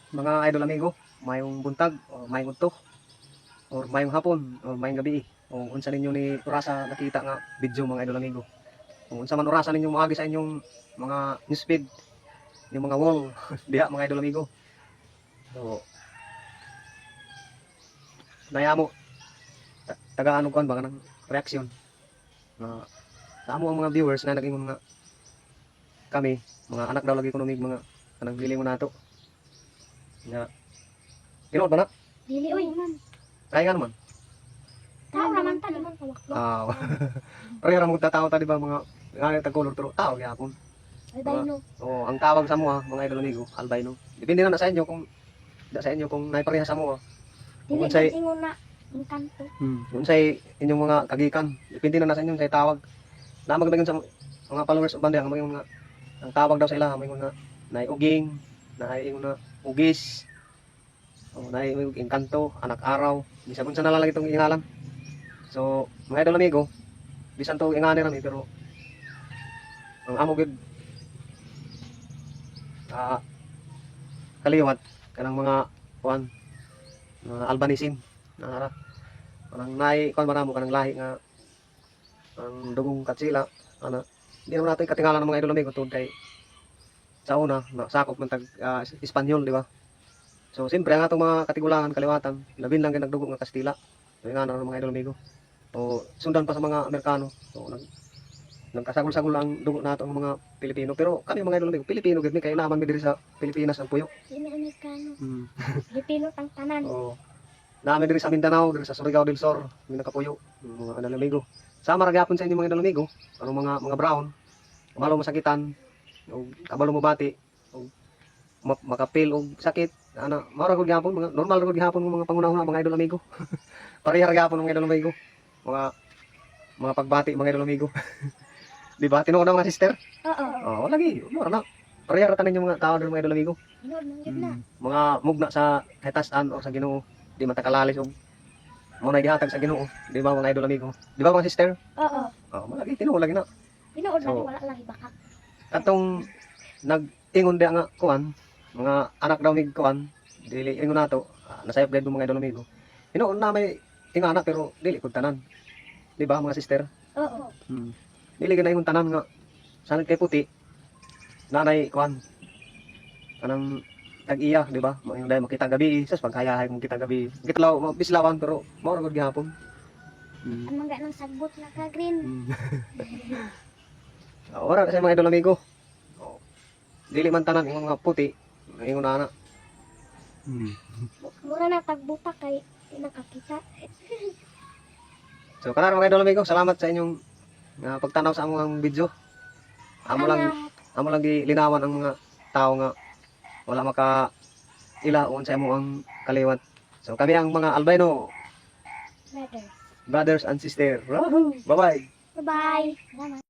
mga idol amigo, mayong buntag o mayong udto or mayong hapon o mayong gabi o unsa ninyo ni orasa nakita nga video mga idol amigo. Kung unsa man orasa ninyo maagi sa inyong mga newsfeed, yung mga wall diha mga idol amigo. So nayamo tagaan ko ba ng reaksyon na sa amo ang mga viewers na naging mga kami mga anak daw lagi kunomig mga kanang dili mo nato nga tinuod ba na Dili oy man. kaya nga naman Tao naman ta naman tawak. pareha ra mo tao ta di ba mga nga tag color pero tao gyapon. Ay bayno. Oo, ang tawag sa mo mga idol amigo albino. Depende na sa inyo kung naipareha sa mo. Dili Unsay ingon na ang kanto. unsay inyong mga kagikan. Depende na sa inyo sa tawag. Namag dagan sa mga followers of banda ang mga ang tawag daw sa ila may nga naiuging, naiingon na ugis. O naiingon engkanto, anak araw. Bisan kung sa nalalagay itong ingalan. So, mga idol amigo, bisan to ingani rami pero ang amo gid kaliwat kanang mga kuan mga albanism na kanang nai kuan maramo kanang lahi nga ang dugong katsila ana di naman natin katingalan ng mga idol amigo tungod kay sa una sakop man tag Espanyol di ba. So siyempre ang atong mga katigulangan kaliwatan labin lang kay nagdugo nga Kastila so nga ng mga idol amigo o sundan pa sa mga Amerikano so nagkasagol-sagol ang dugo nato ang mga Pilipino pero kami mga idol amigo Pilipino gid ni kay naman mi diri sa Pilipinas ang puyo. Dili Amerikano. Pilipino tang tanan. Oo. Naami diri sa Mindanao, diri sa Surigao del Sur, mi nakapuyo, mga idol amigo. Sama ra gyapon sa inyo mga idol amigo, ano mga brown, kabalo mo sakitan, o kabalo mo bati, o makapil og sakit, ana, mao ra gud gyapon mga normal ra gud gyapon mga pangunahon mga idol amigo. Pareha ra gyapon mga idol amigo. Mga pagbati mga idol amigo. Di ba tinuod na mga sister? Oo. Oo, lagi, mo ra na. Pareha ra tanan yung mga tao diri mga idol amigo. Inod man gid na. Mga mugna sa hetasan o sa Ginoo di man takalalis og mo na gihatag sa Ginoo di ba mga idol amigo di ba mga sister Oo. malagi tinuod lagi na Tinuod man So, wala lang ibakak. atong nag-ingon di nga kuan mga anak daw ni kuan dili ingon nato nasayop gid mga idol amigo tinuod na may ingana pero dili pud tanan di ba mga sister Oo. dili gid na ingon tanan nga sanad kay puti nanay kuan anang tag-iya, di ba? Yung dahil makita gabi, sas pagkayahay mong kita gabi. Kitlaw, bislawan pero mao ra gud gihapon. Ang mangga ng sagbot na ka green. Ora sa mga idol amigo. Dili man tanan yung mga puti, ingon na ana. Mura na tagbuta kay di nakakita. So kanan mga idol amigo, salamat sa inyong pagtanaw sa among video. Amo lang gilinawan ang mga tao nga wala maka ilaon sa imo ang kaliwat. So kami ang mga albino Brother. brothers and sisters. Bye-bye. Bye-bye. Salamat.